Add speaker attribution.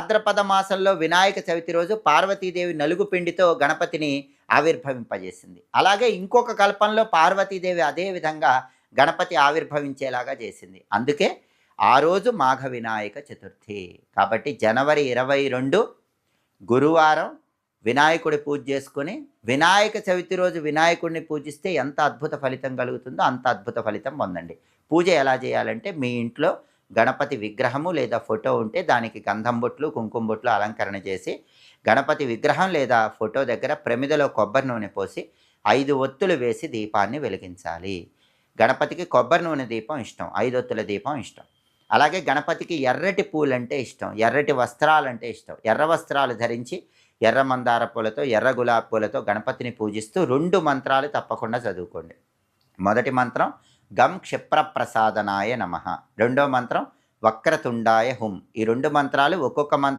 Speaker 1: భాద్రపద మాసంలో వినాయక చవితి రోజు పార్వతీదేవి నలుగు పిండితో గణపతిని ఆవిర్భవింపజేసింది. అలాగే ఇంకొక కల్పంలో పార్వతీదేవి అదే విధంగా గణపతి ఆవిర్భవించేలాగా చేసింది. అందుకే ఆ రోజు మాఘ వినాయక చతుర్థి. కాబట్టి జనవరి 22 గురువారం వినాయకుడి పూజ చేసుకొని, వినాయక చవితి రోజు వినాయకుడిని పూజిస్తే ఎంత అద్భుత ఫలితం కలుగుతుందో అంత అద్భుత ఫలితం పొందండి. పూజ ఎలా చేయాలంటే, మీ ఇంట్లో గణపతి విగ్రహము లేదా ఫోటో ఉంటే దానికి గంధం బొట్లు, కుంకుమ బొట్లు అలంకరణ చేసి, గణపతి విగ్రహం లేదా ఫోటో దగ్గర ప్రమిదలో కొబ్బరి నూనె పోసి 5 ఒత్తులు వేసి దీపాన్ని వెలిగించాలి. గణపతికి కొబ్బరి నూనె దీపం ఇష్టం, 5 ఒత్తుల దీపం ఇష్టం. అలాగే గణపతికి ఎర్రటి పూలంటే ఇష్టం, ఎర్రటి వస్త్రాలంటే ఇష్టం. ఎర్ర వస్త్రాలు ధరించి ఎర్ర మందార పూలతో, ఎర్ర గులాబీ పూలతో గణపతిని పూజిస్తూ 2 మంత్రాలు తప్పకుండా చదువుకోండి. మొదటి మంత్రం గం క్షిప్రప్రసాదనాయ నమః, రెండో మంత్రం వక్రతుండాయ హుం. ఈ 2 మంత్రాలు ఒక్కొక్క మంత్రం